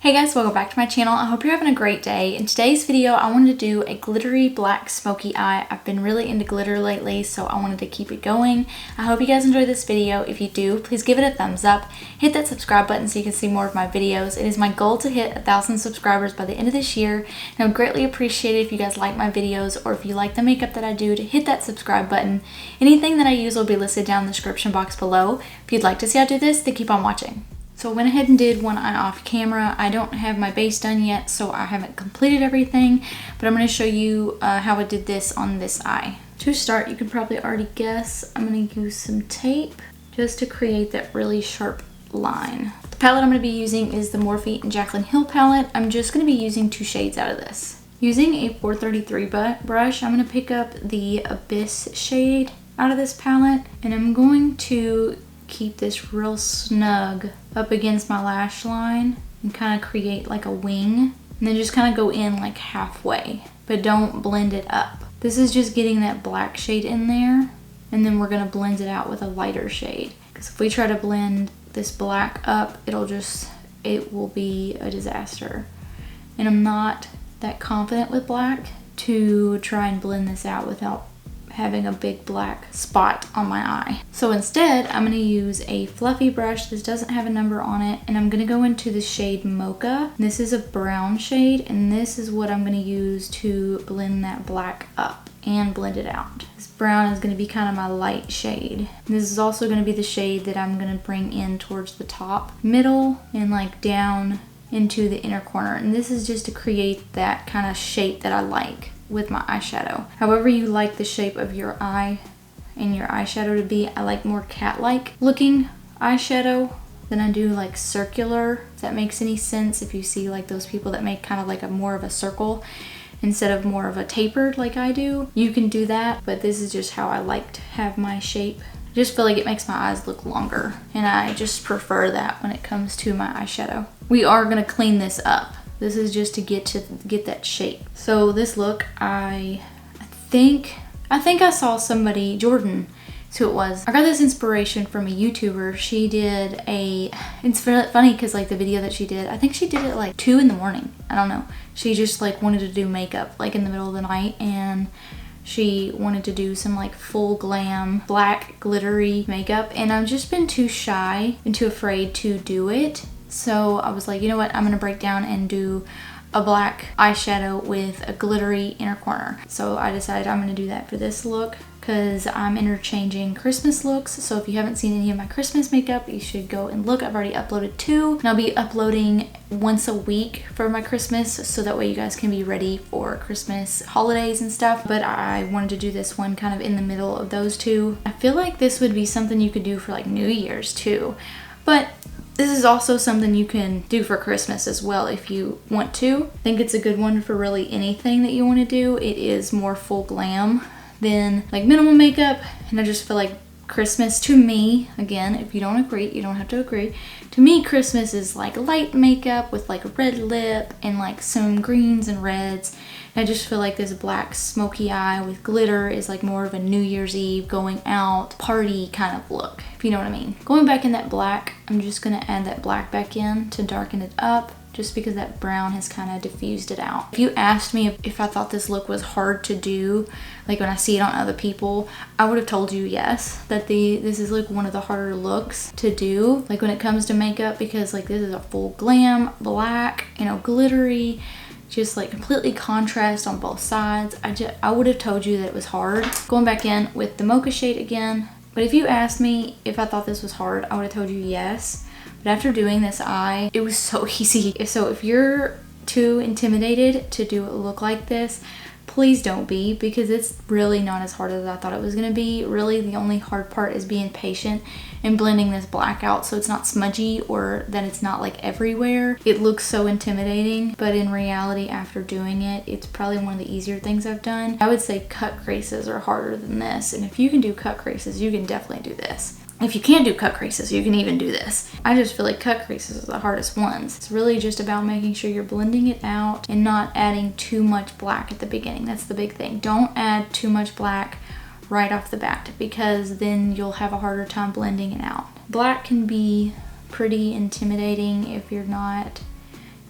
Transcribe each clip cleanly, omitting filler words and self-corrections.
Hey guys, welcome back to my channel. I hope you're having a great day. In today's video, I wanted to do a glittery black smoky eye. I've been really into glitter lately, so I wanted to keep it going. I hope you guys enjoyed this video. If you do, please give it a thumbs up. Hit that subscribe button so you can see more of my videos. It is my goal to hit 1,000 subscribers by the end of this year, and I would greatly appreciate it if you guys like my videos or if you like the makeup that I do, to hit that subscribe button. Anything that I use will be listed down in the description box below. If you'd like to see how I do this, then keep on watching. So I went ahead and did one eye off camera. I don't have my base done yet, so I haven't completed everything, but I'm going to show you how I did this on this eye. To start, you can probably already guess, I'm going to use some tape just to create that really sharp line. The palette I'm going to be using is the Morphe and Jaclyn Hill palette. I'm just going to be using 2 shades out of this. Using a 433 brush, I'm going to pick up the Abyss shade out of this palette, and I'm going to keep this real snug up against my lash line and kind of create like a wing, and then just kind of go in like halfway, but don't blend it up. This is just getting that black shade in there, and then we're going to blend it out with a lighter shade, because if we try to blend this black up, it will be a disaster, and I'm not that confident with black to try and blend this out without having a big black spot on my eye. So instead, I'm going to use a fluffy brush. This doesn't have a number on it, and I'm going to go into the shade Mocha. This is a brown shade, and this is what I'm going to use to blend that black up and blend it out. This brown is going to be kind of my light shade. This is also going to be the shade that I'm going to bring in towards the top, middle, and like down into the inner corner. And this is just to create that kind of shape that I like with my eyeshadow. However you like the shape of your eye and your eyeshadow to be, I like more cat-like looking eyeshadow than I do like circular, if that makes any sense. If you see like those people that make kind of like a more of a circle instead of more of a tapered like I do, you can do that, but this is just how I like to have my shape. I just feel like it makes my eyes look longer, and I just prefer that when it comes to my eyeshadow. We are going to clean this up. This is just to get that shape. So this look, I think I saw somebody, Jordan, that's who it was. I got this inspiration from a YouTuber. She did it's funny because like the video that she did, I think she did it like 2 in the morning. I don't know. She just like wanted to do makeup like in the middle of the night, and she wanted to do some like full glam black glittery makeup, and I've just been too shy and too afraid to do it. So I was like, you know what, I'm gonna break down and do a black eyeshadow with a glittery inner corner. So I decided I'm gonna do that for this look, because I'm interchanging Christmas looks. So if you haven't seen any of my Christmas makeup, you should go and look. I've already uploaded 2, and I'll be uploading once a week for my Christmas, so that way you guys can be ready for Christmas holidays and stuff. But I wanted to do this one kind of in the middle of those 2. I feel like this would be something you could do for like New Year's too, but this is also something you can do for Christmas as well if you want to. I think it's a good one for really anything that you want to do. It is more full glam than like minimal makeup, and I just feel like Christmas, to me, again, if you don't agree, you don't have to agree. To me, Christmas is like light makeup with like a red lip and like some greens and reds. And I just feel like this black smoky eye with glitter is like more of a New Year's Eve going out party kind of look, if you know what I mean. Going back in that black, I'm just gonna add that black back in to darken it up, just because that brown has kind of diffused it out. If you asked me if I thought this look was hard to do, like when I see it on other people, I would have told you yes, that this is like one of the harder looks to do, like when it comes to makeup, because like this is a full glam black, you know, glittery, just like completely contrast on both sides. I would have told you that it was hard. Going back in with the Mocha shade again, but if you asked me if I thought this was hard, I would have told you yes. But after doing this eye, it was so easy. So if you're too intimidated to do a look like this, please don't be, because it's really not as hard as I thought it was gonna be. Really, the only hard part is being patient and blending this black out so it's not smudgy, or that it's not like everywhere. It looks so intimidating, but in reality, after doing it, it's probably one of the easier things I've done. I would say cut creases are harder than this, and if you can do cut creases, you can definitely do this. If you can't do cut creases, you can even do this. I just feel like cut creases are the hardest ones. It's really just about making sure you're blending it out and not adding too much black at the beginning. That's the big thing. Don't add too much black right off the bat, because then you'll have a harder time blending it out. Black can be pretty intimidating if you're not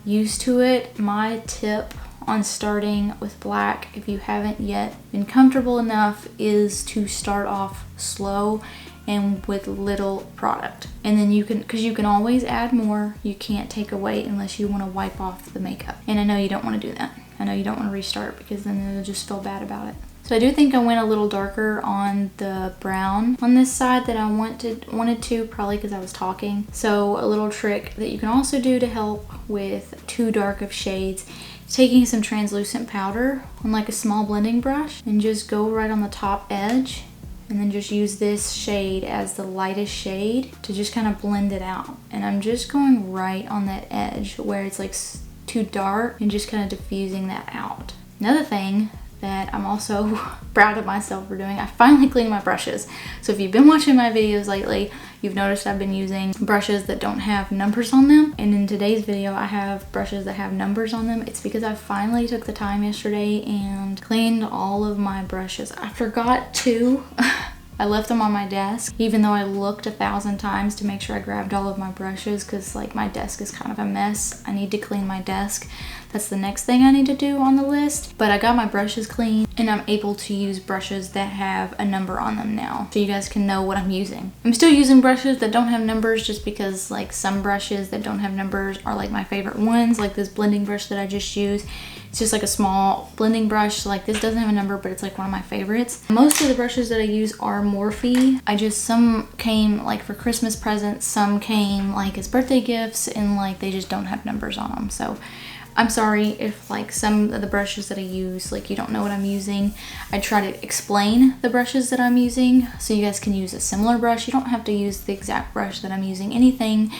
used to it. My tip on starting with black, if you haven't yet been comfortable enough, is to start off slow and with little product. And then you can, because you can always add more, you can't take away unless you want to wipe off the makeup. And I know you don't want to do that. I know you don't want to restart because then you'll just feel bad about it. So I do think I went a little darker on the brown on this side that I wanted to, probably because I was talking. So a little trick that you can also do to help with too dark of shades, taking some translucent powder on like a small blending brush and just go right on the top edge, and then just use this shade as the lightest shade to just kind of blend it out. And I'm just going right on that edge where it's like too dark and just kind of diffusing that out. Another thing that I'm also proud of myself for doing, I finally cleaned my brushes. So if you've been watching my videos lately, you've noticed I've been using brushes that don't have numbers on them. And in today's video, I have brushes that have numbers on them. It's because I finally took the time yesterday and cleaned all of my brushes. I forgot to. I left them on my desk, even though I looked 1,000 times to make sure I grabbed all of my brushes, because like my desk is kind of a mess. I need to clean my desk. That's the next thing I need to do on the list. But I got my brushes clean and I'm able to use brushes that have a number on them now, so you guys can know what I'm using. I'm still using brushes that don't have numbers just because like some brushes that don't have numbers are like my favorite ones, like this blending brush that I just used. It's just like a small blending brush. Like this doesn't have a number, but it's like one of my favorites. Most of the brushes that I use are Morphe. Some came like for Christmas presents, some came like as birthday gifts, and like they just don't have numbers on them. So I'm sorry if like some of the brushes that I use, like you don't know what I'm using. I try to explain the brushes that I'm using so you guys can use a similar brush. You don't have to use the exact brush that I'm using. Anything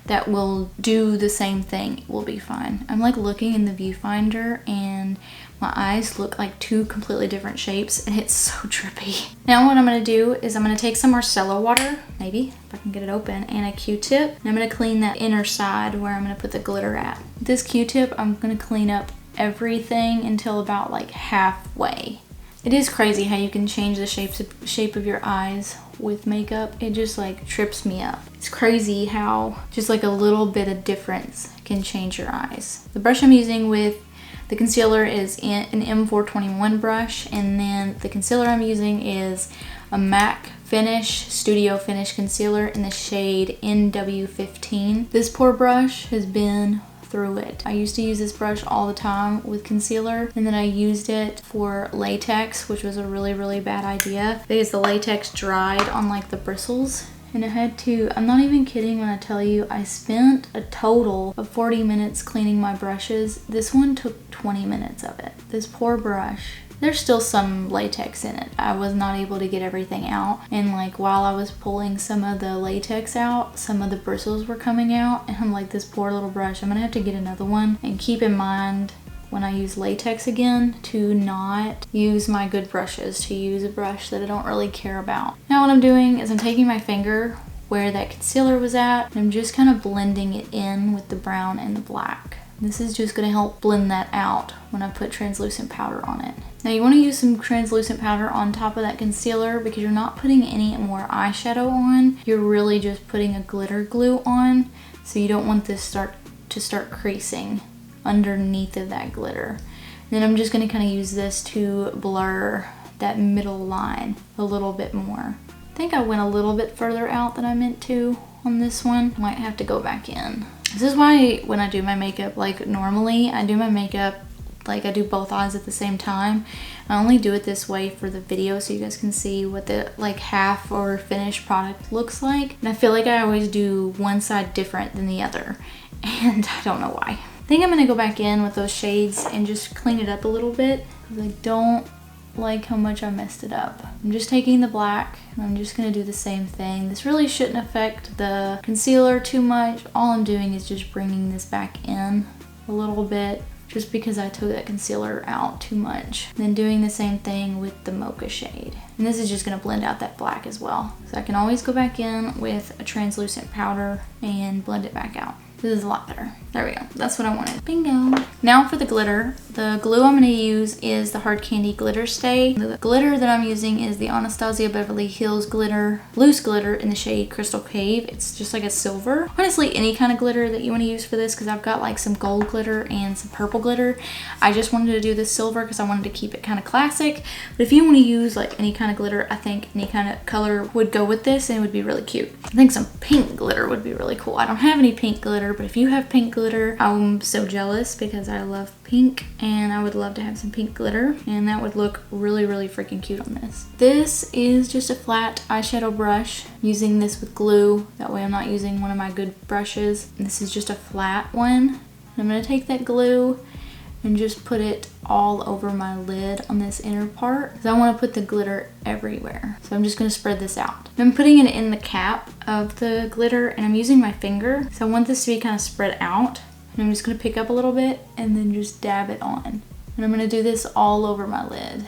that will do the same thing will be fine. I'm like looking in the viewfinder and my eyes look like two completely different shapes and it's so trippy. Now what I'm gonna do is I'm gonna take some micellar water, maybe if I can get it open, and a Q-tip, and I'm gonna clean that inner side where I'm gonna put the glitter at. This Q-tip, I'm gonna clean up everything until about like halfway. It is crazy how you can change the shape of your eyes with makeup. It just like trips me up. It's crazy how just like a little bit of difference can change your eyes. The brush I'm using with the concealer is an M421 brush, and then the concealer I'm using is a MAC Finish Studio Finish Concealer in the shade NW15. This poor brush has been through it. I used to use this brush all the time with concealer, and then I used it for latex, which was a really bad idea because the latex dried on like the bristles, and I had to, I'm not even kidding when I tell you, I spent a total of 40 minutes cleaning my brushes. This one took 20 minutes of it. This poor brush. There's still some latex in it. I was not able to get everything out, and like while I was pulling some of the latex out, some of the bristles were coming out, and I'm like, this poor little brush, I'm gonna have to get another one. And keep in mind when I use latex again to not use my good brushes, to use a brush that I don't really care about. Now what I'm doing is I'm taking my finger where that concealer was at, and I'm just kind of blending it in with the brown and the black. This is just gonna help blend that out when I put translucent powder on it. Now you wanna use some translucent powder on top of that concealer because you're not putting any more eyeshadow on. You're really just putting a glitter glue on, so you don't want this to start creasing underneath of that glitter. Then I'm just gonna kind of use this to blur that middle line a little bit more. I think I went a little bit further out than I meant to on this one. Might have to go back in. This is why when I do my makeup, like normally I do my makeup like I do both eyes at the same time. I only do it this way for the video so you guys can see what the like half or finished product looks like. And I feel like I always do one side different than the other, and I don't know why. I think I'm gonna go back in with those shades and just clean it up a little bit because I don't like how much I messed it up. I'm just taking the black and I'm just gonna do the same thing. This really shouldn't affect the concealer too much. All I'm doing is just bringing this back in a little bit just because I took that concealer out too much. Then doing the same thing with the Mocha shade. And this is just gonna blend out that black as well. So I can always go back in with a translucent powder and blend it back out. This is a lot better. There we go. That's what I wanted. Bingo. Now for the glitter. The glue I'm going to use is the Hard Candy Glitter Stay. The glitter that I'm using is the Anastasia Beverly Hills glitter, loose glitter in the shade Crystal Cave. It's just like a silver. Honestly, any kind of glitter that you want to use for this, because I've got like some gold glitter and some purple glitter. I just wanted to do this silver because I wanted to keep it kind of classic. But if you want to use like any kind of glitter, I think any kind of color would go with this and it would be really cute. I think some pink glitter would be really cool. I don't have any pink glitter, but if you have pink glitter, I'm so jealous because I love pink and I would love to have some pink glitter, and that would look really, really freaking cute on this. This is just a flat eyeshadow brush. I'm using this with glue. That way I'm not using one of my good brushes. And this is just a flat one. I'm going to take that glue and just put it all over my lid on this inner part because I want to put the glitter everywhere. So I'm just going to spread this out. I'm putting it in the cap of the glitter and I'm using my finger. So I want this to be kind of spread out. And I'm just going to pick up a little bit and then just dab it on. And I'm going to do this all over my lid.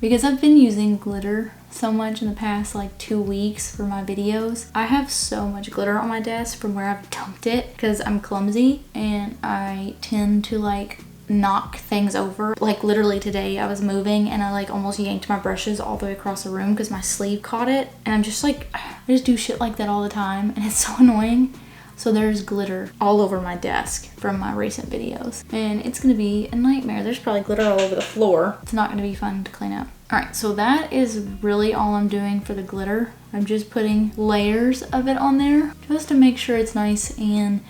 Because I've been using glitter so much in the past like 2 weeks for my videos. I have so much glitter on my desk from where I've dumped it because I'm clumsy and I tend to like knock things over. Like literally today I was moving and I like almost yanked my brushes all the way across the room because my sleeve caught it. And I'm just like, I just do shit like that all the time and it's so annoying. So there's glitter all over my desk from my recent videos. And it's gonna be a nightmare. There's probably glitter all over the floor. It's not gonna be fun to clean up. All right, so that is really all I'm doing for the glitter. I'm just putting layers of it on there just to make sure it's nice and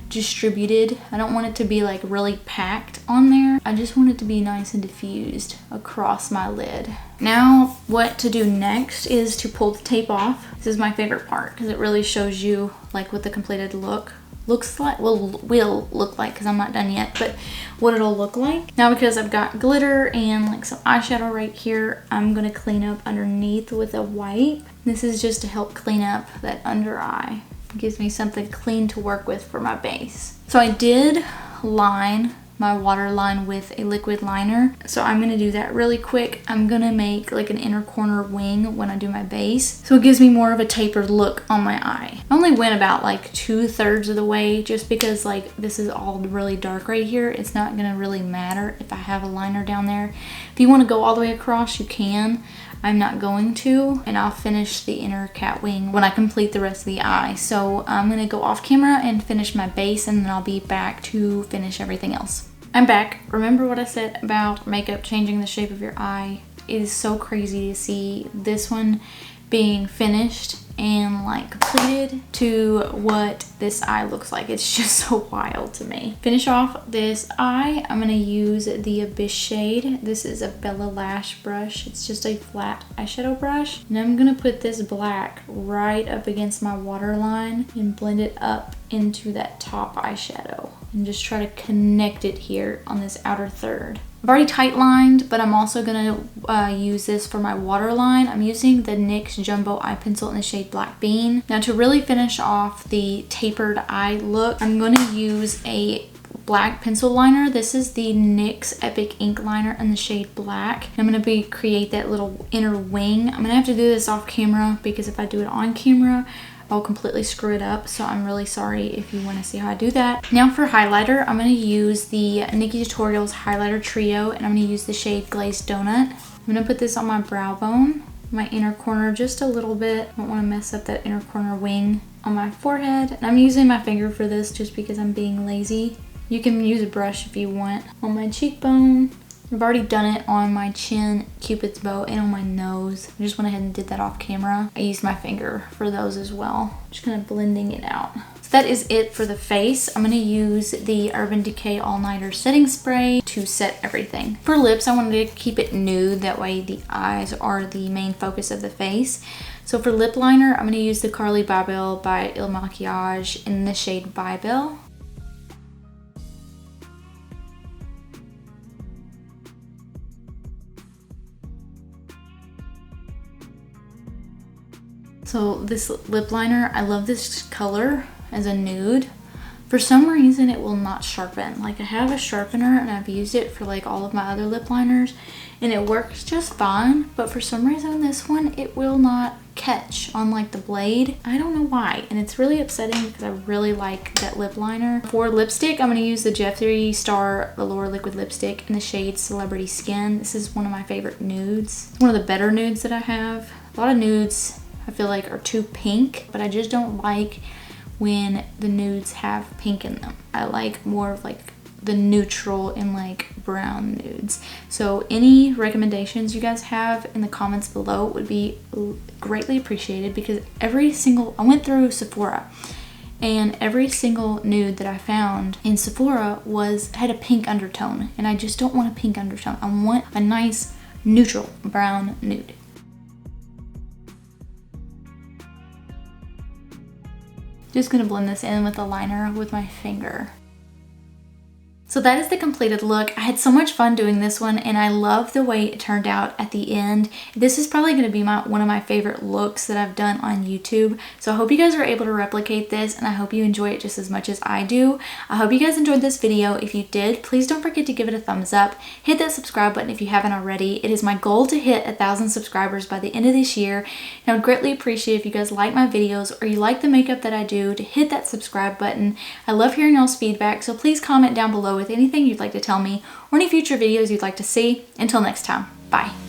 distributed. I don't want it to be like really packed on there. I just want it to be nice and diffused across my lid. Now what to do next is to pull the tape off. This is my favorite part because it really shows you like what the completed look looks like, will look like, because I'm not done yet, but what it'll look like. Now because I've got glitter and like some eyeshadow right here, I'm gonna clean up underneath with a wipe. This is just to help clean up that under eye. It gives me something clean to work with for my base. So I did line my waterline with a liquid liner, so I'm gonna do that really quick. I'm gonna make like an inner corner wing when I do my base, so it gives me more of a tapered look on my eye. I only went about like 2/3 of the way just because like this is all really dark right here. It's not gonna really matter if I have a liner down there. If you want to go all the way across, you can. I'm not going to, and I'll finish the inner cat wing when I complete the rest of the eye. So I'm gonna go off camera and finish my base, and then I'll be back to finish everything else. I'm back. Remember what I said about makeup changing the shape of your eye? It is so crazy to see this one being finished and like completed to what this eye looks like. It's just so wild to me. Finish off this eye, I'm gonna use the Abyss shade. This is a Bellalash brush. It's just a flat eyeshadow brush. And I'm gonna put this black right up against my waterline and blend it up into that top eyeshadow. And just try to connect it here on this outer third. I've already tight lined, but I'm also gonna use this for my waterline. I'm using the NYX Jumbo Eye Pencil in the shade Black Bean. Now to really finish off the tapered eye look, I'm gonna use a black pencil liner. This is the NYX Epic Ink Liner in the shade Black. I'm gonna create that little inner wing. I'm gonna have to do this off camera because if I do it on camera, I'll completely screw it up, so I'm really sorry if you want to see how I do that. Now for highlighter, I'm going to use the Nikki Tutorials Highlighter Trio, and I'm going to use the shade Glazed Donut. I'm going to put this on my brow bone, my inner corner just a little bit. I don't want to mess up that inner corner wing on my forehead. And I'm using my finger for this just because I'm being lazy. You can use a brush if you want. On my cheekbone. I've already done it on my chin, Cupid's bow, and on my nose. I just went ahead and did that off camera. I used my finger for those as well. Just kind of blending it out. So that is it for the face. I'm going to use the Urban Decay All Nighter Setting Spray to set everything. For lips, I wanted to keep it nude. That way the eyes are the main focus of the face. So for lip liner, I'm going to use the Carly Bybel by Il Makiage in the shade Bybel. So this lip liner, I love this color as a nude. For some reason, it will not sharpen. Like I have a sharpener and I've used it for like all of my other lip liners and it works just fine. But for some reason, this one, it will not catch on like the blade. I don't know why, and it's really upsetting because I really like that lip liner. For lipstick, I'm going to use the Jeffree Star Velour Liquid Lipstick in the shade Celebrity Skin. This is one of my favorite nudes. It's one of the better nudes that I have. A lot of nudes I feel like are too pink, but I just don't like when the nudes have pink in them. I like more of like the neutral and like brown nudes. So any recommendations you guys have in the comments below would be greatly appreciated, because I went through Sephora and every single nude that I found in Sephora had a pink undertone, and I just don't want a pink undertone. I want a nice neutral brown nude. Just gonna blend this in with the liner with my finger. So that is the completed look. I had so much fun doing this one, and I love the way it turned out at the end. This is probably going to be one of my favorite looks that I've done on YouTube. So I hope you guys are able to replicate this, and I hope you enjoy it just as much as I do. I hope you guys enjoyed this video. If you did, please don't forget to give it a thumbs up. Hit that subscribe button if you haven't already. It is my goal to hit 1,000 subscribers by the end of this year. And I would greatly appreciate if you guys like my videos or you like the makeup that I do, to hit that subscribe button. I love hearing y'all's feedback, so please comment down below with anything you'd like to tell me or any future videos you'd like to see. Until next time, bye.